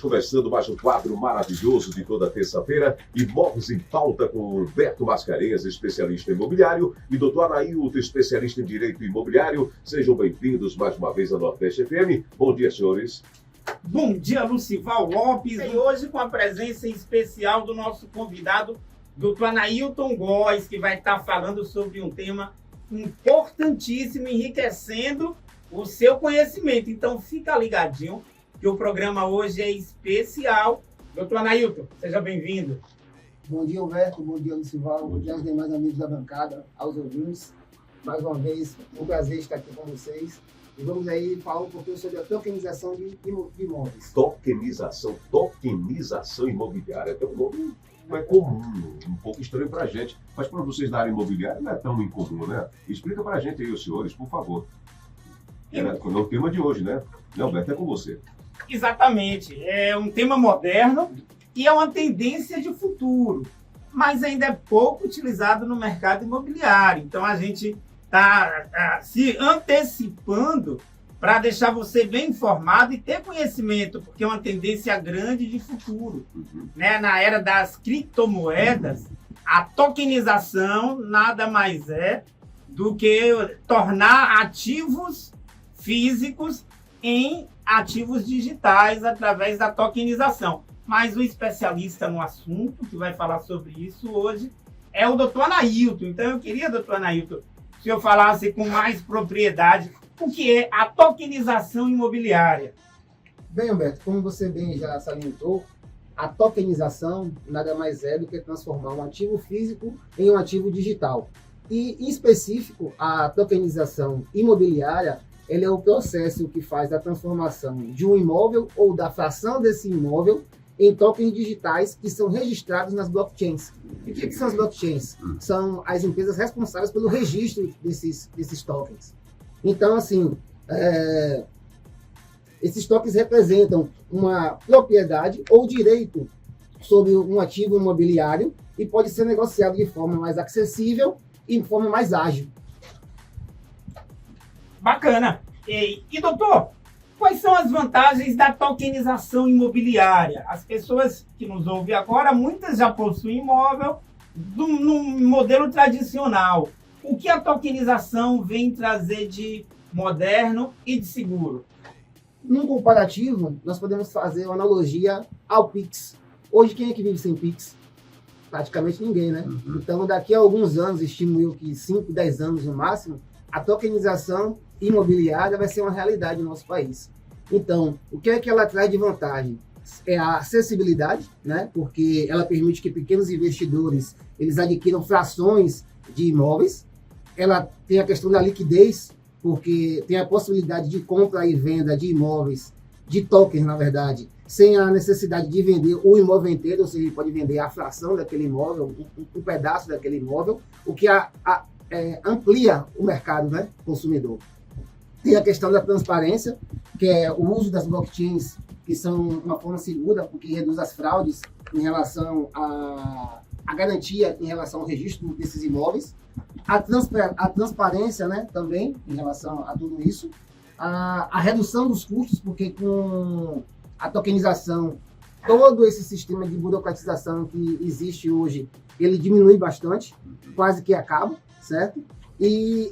Começando mais um quadro maravilhoso de toda terça-feira, Imóveis em Pauta com Humberto Mascarenhas, especialista imobiliário, e doutor Anailton, especialista em direito imobiliário. Sejam bem-vindos mais uma vez à Nordeste FM. Bom dia, senhores. Bom dia, Lucival Lopes, e hoje com a presença especial do nosso convidado, doutor Anailton Góes, que vai estar falando sobre um tema importantíssimo, enriquecendo o seu conhecimento. Então, fica ligadinho, que o programa hoje é especial. Doutor Anailton, seja bem-vindo. Bom dia, Humberto. Bom dia, Lucival. Bom dia aos demais amigos da bancada, aos ouvintes. Mais uma vez, um prazer estar aqui com vocês. E vamos aí falar um pouquinho sobre a tokenização de imóveis. Tokenização imobiliária. É um nome não é comum, um pouco estranho para a gente. Mas para vocês da área imobiliária não é tão incomum, né? Explica para a gente aí, os senhores, por favor. É o tema de hoje, né? Não, Humberto, é com você. Exatamente. É um tema moderno e é uma tendência de futuro, mas ainda é pouco utilizado no mercado imobiliário. Então, a gente está se antecipando para deixar você bem informado e ter conhecimento, porque é uma tendência grande de futuro. Né? Na era das criptomoedas, a tokenização nada mais é do que tornar ativos físicos em ativos digitais através da tokenização. Mas o especialista no assunto que vai falar sobre isso hoje é o doutor Anailton. Então eu queria, doutor Anailton, que o senhor falasse com mais propriedade o que é a tokenização imobiliária. Bem, Humberto, como você bem já salientou, a tokenização nada mais é do que transformar um ativo físico em um ativo digital. E, em específico, a tokenização imobiliária ele é o processo que faz a transformação de um imóvel ou da fração desse imóvel em tokens digitais que são registrados nas blockchains. E o que são as blockchains? São as empresas responsáveis pelo registro desses tokens. Então, assim, esses tokens representam uma propriedade ou direito sobre um ativo imobiliário e pode ser negociado de forma mais acessível e de forma mais ágil. Bacana. E doutor, quais são as vantagens da tokenização imobiliária? As pessoas que nos ouvem agora, muitas já possuem imóvel no modelo tradicional. O que a tokenização vem trazer de moderno e de seguro? Num comparativo, nós podemos fazer uma analogia ao Pix. Hoje, quem é que vive sem Pix? Praticamente ninguém, né? Então, daqui a alguns anos, estimo eu que 5, 10 anos no máximo, a tokenização imobiliária vai ser uma realidade no nosso país. Então, o que é que ela traz de vantagem? É a acessibilidade, né? Porque ela permite que pequenos investidores eles adquiram frações de imóveis. Ela tem a questão da liquidez, porque tem a possibilidade de compra e venda de imóveis, de tokens, na verdade, sem a necessidade de vender o imóvel inteiro, ou seja, ele pode vender a fração daquele imóvel, um pedaço daquele imóvel, o que amplia o mercado, né, consumidor. Tem a questão da transparência, que é o uso das blockchains, que são uma forma segura, porque reduz as fraudes em relação à garantia em relação ao registro desses imóveis. A transparência, né, também, em relação a tudo isso. A redução dos custos, porque com a tokenização, todo esse sistema de burocratização que existe hoje, ele diminui bastante, quase que acaba, certo? E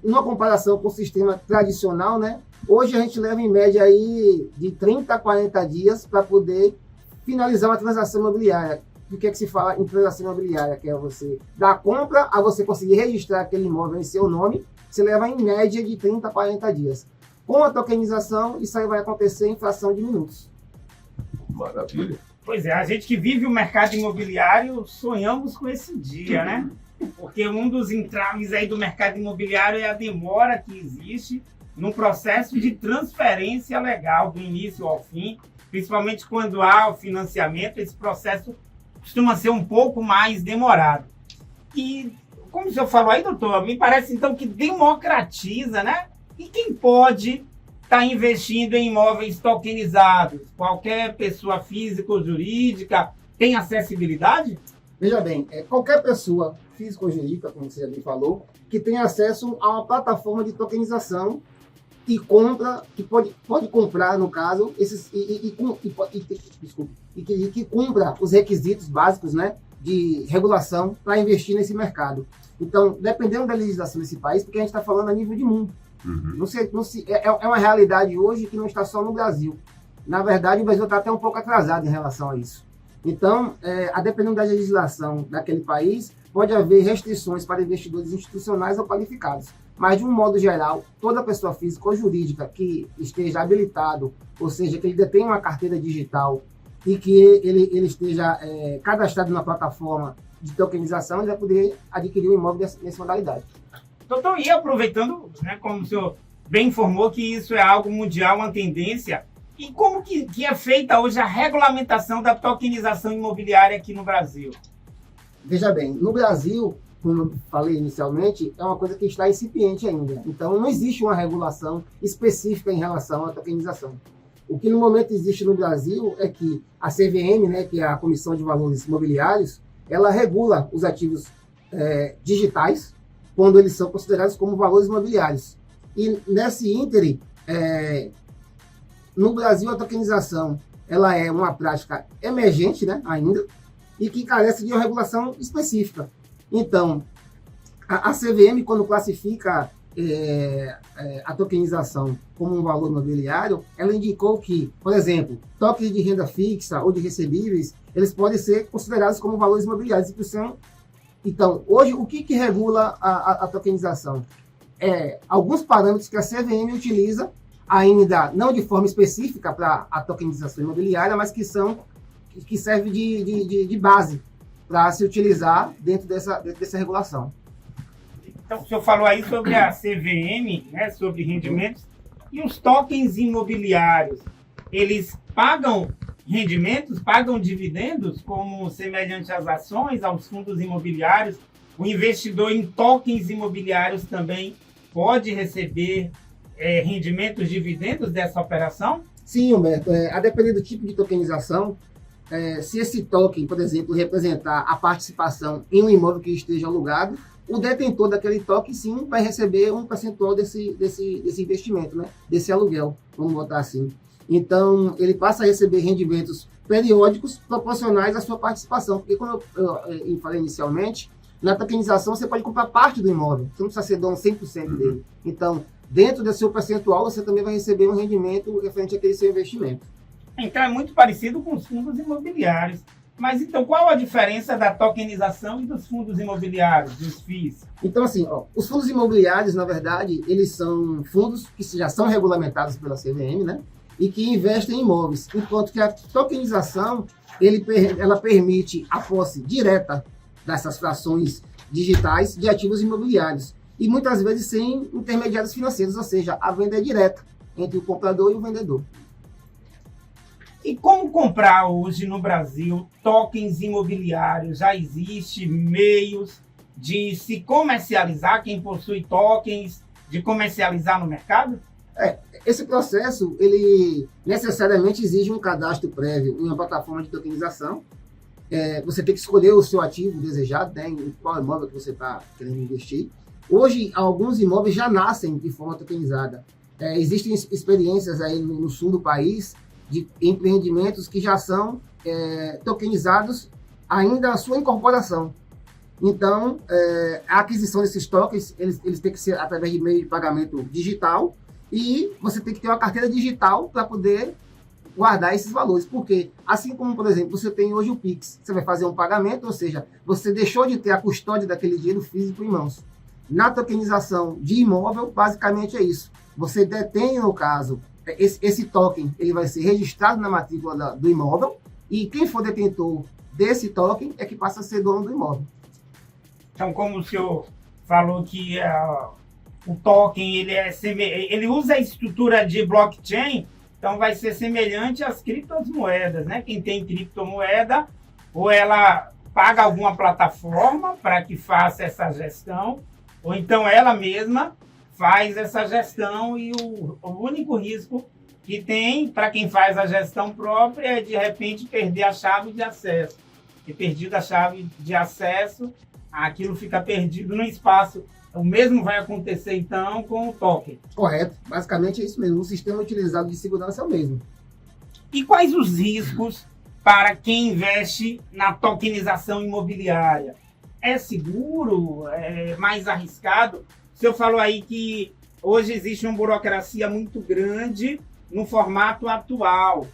numa comparação com o sistema tradicional, né, hoje a gente leva em média aí de 30 a 40 dias para poder finalizar uma transação imobiliária. O que é que se fala em transação imobiliária? Que é você da compra a você conseguir registrar aquele imóvel em seu nome, você leva em média de 30 a 40 dias. Com a tokenização, isso aí vai acontecer em fração de minutos. Maravilha. Pois é, a gente que vive o mercado imobiliário, sonhamos com esse dia, né? Porque um dos entraves aí do mercado imobiliário é a demora que existe no processo de transferência legal do início ao fim, principalmente quando há o financiamento, esse processo costuma ser um pouco mais demorado. E, como o senhor falou aí, doutor, me parece então que democratiza, né? E quem pode estar investindo em imóveis tokenizados? Qualquer pessoa física ou jurídica tem acessibilidade? Veja bem, qualquer pessoa física ou jurídica, como você já me falou, que tem acesso a uma plataforma de tokenização e compra, que pode comprar, no caso, esses que cumpra os requisitos básicos, né, de regulação para investir nesse mercado. Então, dependendo da legislação desse país, porque a gente está falando a nível de mundo. É uma realidade hoje que não está só no Brasil. Na verdade, o Brasil está até um pouco atrasado em relação a isso. Então, a dependendo da legislação daquele país, pode haver restrições para investidores institucionais ou qualificados. Mas, de um modo geral, toda pessoa física ou jurídica que esteja habilitado, ou seja, que ele detenha uma carteira digital e que ele esteja cadastrado na plataforma de tokenização, ele vai poder adquirir um imóvel nessa modalidade. Doutor, e aproveitando, né, como o senhor bem informou, que isso é algo mundial, uma tendência, e como que é feita hoje a regulamentação da tokenização imobiliária aqui no Brasil? Veja bem, no Brasil, como eu falei inicialmente, é uma coisa que está incipiente ainda. Então, não existe uma regulação específica em relação à tokenização. O que no momento existe no Brasil é que a CVM, né, que é a Comissão de Valores Imobiliários, ela regula os ativos digitais quando eles são considerados como valores imobiliários. E nesse ínterim, no Brasil, a tokenização ela é uma prática emergente, né, ainda, e que carece de uma regulação específica. Então, a CVM, quando classifica a tokenização como um valor imobiliário, ela indicou que, por exemplo, tokens de renda fixa ou de recebíveis, eles podem ser considerados como valores imobiliários. Então, hoje, o que regula a tokenização? Alguns parâmetros que a CVM utiliza, ainda não de forma específica para a tokenização imobiliária, mas que serve de base para se utilizar dentro dessa regulação. Então, o senhor falou aí sobre a CVM, né, sobre rendimentos, e os tokens imobiliários, eles pagam rendimentos, pagam dividendos, como semelhante às ações, aos fundos imobiliários? O investidor em tokens imobiliários também pode receber rendimentos, dividendos dessa operação? Sim, Humberto. A depender do tipo de tokenização, se esse token, por exemplo, representar a participação em um imóvel que esteja alugado, o detentor daquele token, sim, vai receber um percentual desse investimento, né? Desse aluguel, vamos botar assim. Então, ele passa a receber rendimentos periódicos proporcionais à sua participação. Porque, como eu falei inicialmente, na tokenização você pode comprar parte do imóvel, você não precisa ser dono 100% dele. Então, dentro do seu percentual, você também vai receber um rendimento referente àquele seu investimento. Então, é muito parecido com os fundos imobiliários. Mas, então, qual a diferença da tokenização e dos fundos imobiliários, dos FIIs? Então, assim, os fundos imobiliários, na verdade, eles são fundos que já são regulamentados pela CVM, né? E que investem em imóveis. Enquanto que a tokenização, ela permite a posse direta dessas frações digitais de ativos imobiliários. E muitas vezes sem intermediários financeiros, ou seja, a venda é direta entre o comprador e o vendedor. E como comprar hoje no Brasil tokens imobiliários? Já existe meios de se comercializar, quem possui tokens, de comercializar no mercado? Esse processo, ele necessariamente exige um cadastro prévio em uma plataforma de tokenização. Você tem que escolher o seu ativo desejado, né, em qual imóvel que você está querendo investir. Hoje, alguns imóveis já nascem de forma tokenizada. Existem experiências aí no sul do país de empreendimentos que já são tokenizados ainda a sua incorporação. Então, a aquisição desses tokens, eles têm que ser através de meio de pagamento digital e você tem que ter uma carteira digital para poder guardar esses valores. Porque, assim como, por exemplo, você tem hoje o Pix, você vai fazer um pagamento, ou seja, você deixou de ter a custódia daquele dinheiro físico em mãos. Na tokenização de imóvel, basicamente é isso. Você detém, no caso, esse token, ele vai ser registrado na matrícula do imóvel e quem for detentor desse token é que passa a ser dono do imóvel. Então, como o senhor falou que o token ele usa a estrutura de blockchain, então vai ser semelhante às criptomoedas, né? Quem tem criptomoeda, ou ela paga alguma plataforma para que faça essa gestão, ou então ela mesma faz essa gestão e o único risco que tem para quem faz a gestão própria é de repente perder a chave de acesso. E perdida a chave de acesso, aquilo fica perdido no espaço O mesmo vai acontecer, então, com o token. Correto. Basicamente é isso mesmo. O sistema utilizado de segurança é o mesmo. E quais os riscos para quem investe na tokenização imobiliária? É seguro? É mais arriscado? O senhor falou aí que hoje existe uma burocracia muito grande no formato atual.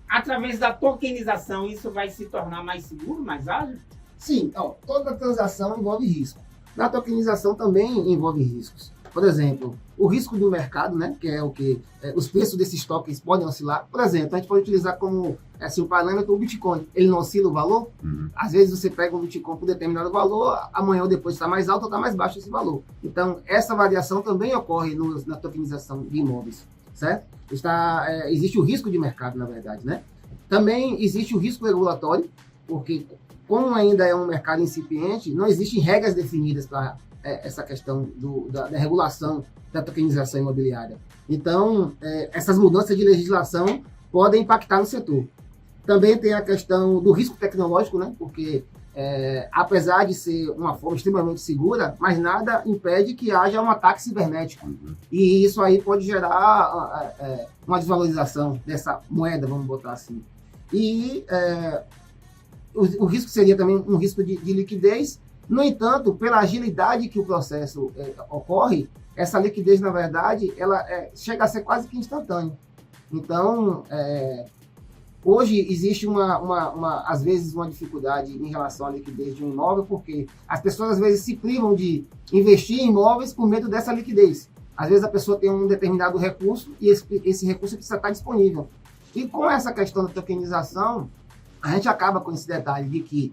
Através da tokenização, isso vai se tornar mais seguro, mais ágil? Sim, toda transação envolve risco. Na tokenização também envolve riscos. Por exemplo, o risco do mercado, né, que é o que os preços desses tokens podem oscilar. Por exemplo, a gente pode utilizar como o parâmetro o Bitcoin. Ele não oscila o valor. Às vezes você pega um Bitcoin por determinado valor, amanhã ou depois está mais alto ou está mais baixo esse valor. Então, essa variação também ocorre na tokenização de imóveis, certo? Existe o risco de mercado, na verdade, né? Também existe o risco regulatório, porque como ainda é um mercado incipiente, não existem regras definidas para essa questão da regulação da tokenização imobiliária. Então, essas mudanças de legislação podem impactar no setor. Também tem a questão do risco tecnológico, né? Porque, apesar de ser uma forma extremamente segura, mas nada impede que haja um ataque cibernético. E isso aí pode gerar uma desvalorização dessa moeda, vamos botar assim. E o risco seria também um risco de liquidez. No entanto, pela agilidade que o processo ocorre, essa liquidez, na verdade, ela chega a ser quase que instantânea. Então, hoje existe às vezes uma dificuldade em relação à liquidez de um imóvel, porque as pessoas às vezes se privam de investir em imóveis por medo dessa liquidez. Às vezes a pessoa tem um determinado recurso e esse recurso precisa estar disponível. E com essa questão da tokenização, a gente acaba com esse detalhe de que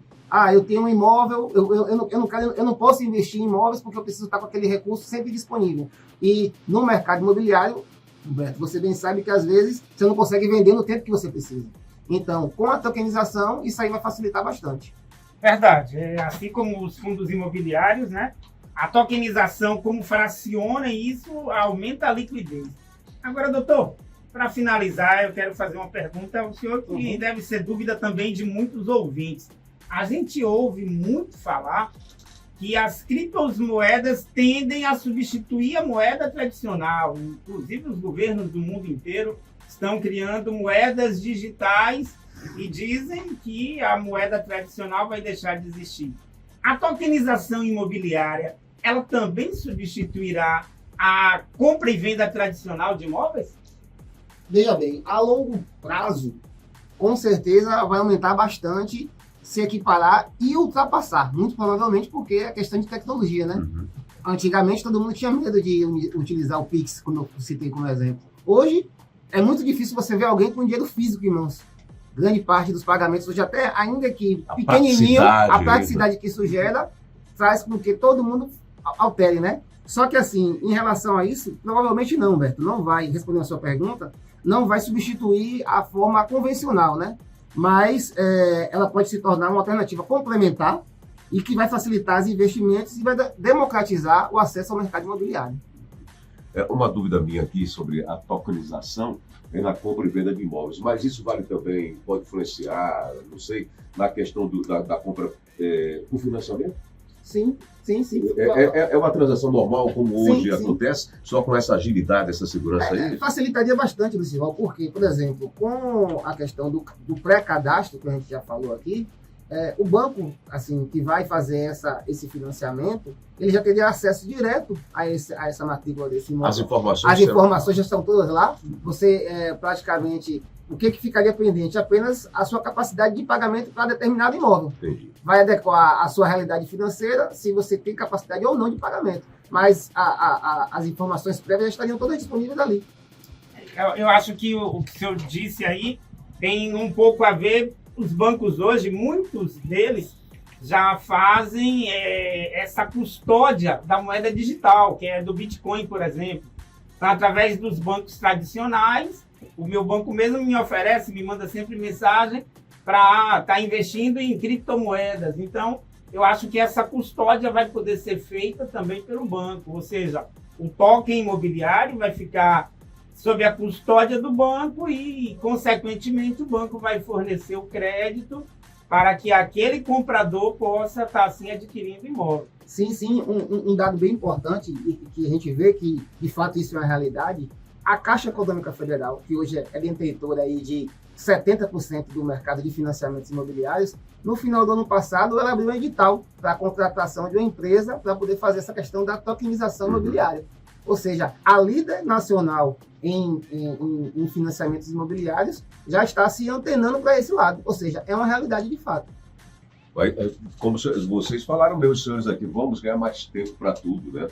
eu tenho um imóvel, eu não posso investir em imóveis porque eu preciso estar com aquele recurso sempre disponível. E no mercado imobiliário, Humberto, você bem sabe que às vezes você não consegue vender no tempo que você precisa. Então, com a tokenização, isso aí vai facilitar bastante. Verdade. Assim como os fundos imobiliários, né? A tokenização, como fraciona isso, aumenta a liquidez. Agora, doutor, para finalizar, eu quero fazer uma pergunta ao senhor que deve ser dúvida também de muitos ouvintes. A gente ouve muito falar que as criptomoedas tendem a substituir a moeda tradicional. Inclusive, os governos do mundo inteiro estão criando moedas digitais e dizem que a moeda tradicional vai deixar de existir. A tokenização imobiliária, ela também substituirá a compra e venda tradicional de imóveis? Veja bem, a longo prazo, com certeza vai aumentar bastante, se equiparar e ultrapassar, muito provavelmente porque é questão de tecnologia, né? Antigamente todo mundo tinha medo de utilizar o Pix, como eu citei como exemplo. Hoje é muito difícil você ver alguém com dinheiro físico em mãos. Grande parte dos pagamentos hoje, até ainda que pequenininho, a praticidade que isso gera faz com que todo mundo altere, né? Só que assim, em relação a isso, provavelmente não, Humberto, não vai, respondendo a sua pergunta, não vai substituir a forma convencional, né? Mas ela pode se tornar uma alternativa complementar e que vai facilitar os investimentos e vai democratizar o acesso ao mercado imobiliário. Uma dúvida minha aqui sobre a tokenização na compra e venda de imóveis, mas isso vale também, pode influenciar, não sei, na questão da compra por financiamento? Sim. É uma transação normal, como hoje sim. acontece, só com essa agilidade, essa segurança aí? Facilitaria bastante, Lucival, porque, por exemplo, com a questão do pré-cadastro, que a gente já falou aqui, o banco, assim, que vai fazer esse financiamento, ele já teria acesso direto a essa matrícula desse imóvel. As informações já estão todas lá. Você, praticamente, o que ficaria pendente? Apenas a sua capacidade de pagamento para determinado imóvel. Entendi. Vai adequar a sua realidade financeira, se você tem capacidade ou não de pagamento. Mas as informações prévias já estariam todas disponíveis ali. Eu acho que o que o senhor disse aí tem um pouco a ver. Os bancos hoje, muitos deles já fazem essa custódia da moeda digital, que é do Bitcoin, por exemplo. Então, através dos bancos tradicionais, o meu banco mesmo me oferece, me manda sempre mensagem para estar investindo em criptomoedas. Então, eu acho que essa custódia vai poder ser feita também pelo banco, ou seja, o token imobiliário vai ficar sob a custódia do banco e, consequentemente, o banco vai fornecer o crédito para que aquele comprador possa estar assim adquirindo imóvel. Sim, um dado bem importante e que a gente vê que, de fato, isso é uma realidade. A Caixa Econômica Federal, que hoje é detentora aí de 70% do mercado de financiamentos imobiliários, no final do ano passado, ela abriu um edital para a contratação de uma empresa para poder fazer essa questão da tokenização imobiliária. Ou seja, a líder nacional em financiamentos imobiliários já está se antenando para esse lado. Ou seja, é uma realidade de fato. Como vocês falaram, meus senhores aqui, vamos ganhar mais tempo para tudo, né?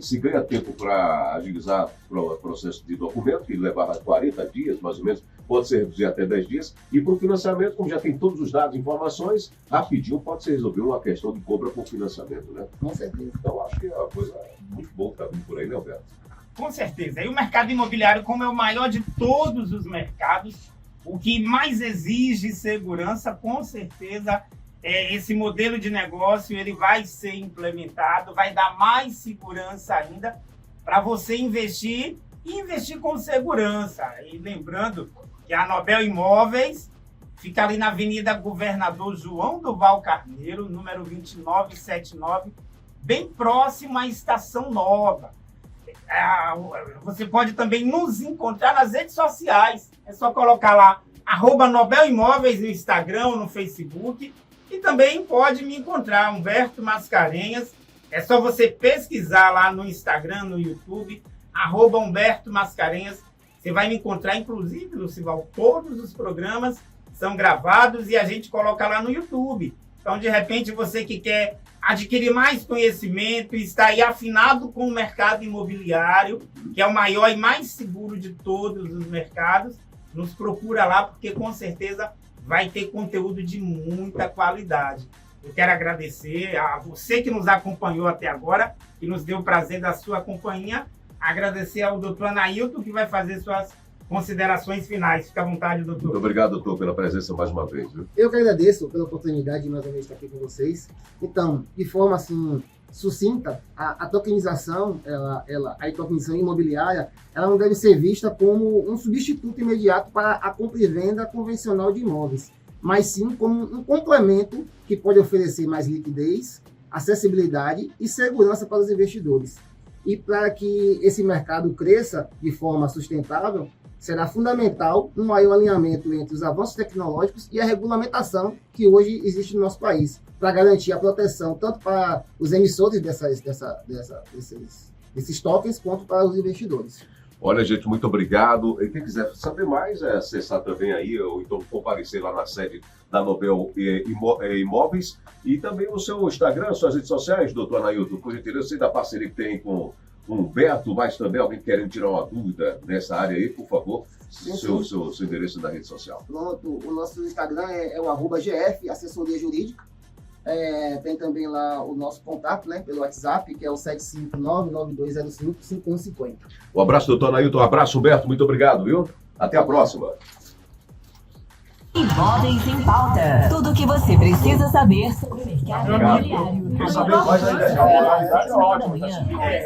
Se ganha tempo para agilizar o processo de documento, que levava 40 dias, mais ou menos, pode ser reduzir até 10 dias, e para o financiamento, como já tem todos os dados e informações, rapidinho pode ser resolver uma questão de compra por financiamento, né? Com certeza. Então, acho que é uma coisa muito boa que está vindo por aí, né, Alberto? Com certeza. E o mercado imobiliário, como é o maior de todos os mercados, o que mais exige segurança, com certeza, esse modelo de negócio ele vai ser implementado, vai dar mais segurança ainda para você investir e investir com segurança. E lembrando que a Nobel Imóveis fica ali na Avenida Governador João Duval Carneiro, número 2979, bem próximo à Estação Nova. Você pode também nos encontrar nas redes sociais. É só colocar lá @Nobel Imóveis no Instagram ou no Facebook. E também pode me encontrar, Humberto Mascarenhas. É só você pesquisar lá no Instagram, no YouTube, @Humberto Mascarenhas. Você vai me encontrar, inclusive, Lucival, todos os programas são gravados e a gente coloca lá no YouTube. Então, de repente, você que quer adquirir mais conhecimento e está aí afinado com o mercado imobiliário, que é o maior e mais seguro de todos os mercados, nos procura lá, porque com certeza vai ter conteúdo de muita qualidade. Eu quero agradecer a você que nos acompanhou até agora, que nos deu o prazer da sua companhia. Agradecer ao doutor Anailton, que vai fazer suas considerações finais. Fica à vontade, doutor. Muito obrigado, doutor, pela presença mais uma vez. Viu? Eu que agradeço pela oportunidade de mais uma vez estar aqui com vocês. Então, de forma assim sucinta, a tokenização, a tokenização imobiliária, ela não deve ser vista como um substituto imediato para a compra e venda convencional de imóveis, mas sim como um complemento que pode oferecer mais liquidez, acessibilidade e segurança para os investidores. E para que esse mercado cresça de forma sustentável, será fundamental um maior alinhamento entre os avanços tecnológicos e a regulamentação que hoje existe no nosso país, para garantir a proteção tanto para os emissores desses tokens, quanto para os investidores. Olha, gente, muito obrigado. E quem quiser saber mais, é acessar também aí, ou então comparecer lá na sede da Nobel Imóveis. E também o seu Instagram, suas redes sociais, doutor Anailton, por gentileza, eu sei da parceria que tem com o Humberto, mas também alguém querendo tirar uma dúvida nessa área aí, por favor, seu endereço da rede social. Pronto, o nosso Instagram é o @GF, assessoria jurídica. Tem também lá o nosso contato, né, pelo WhatsApp, que é o 759-9205-5150. Um abraço, doutor Anailton. Um abraço, Humberto. Muito obrigado, viu? Até a próxima. Imóveis em Pauta. Tudo o que você precisa saber sobre o mercado imobiliário. Quer saber mais ainda?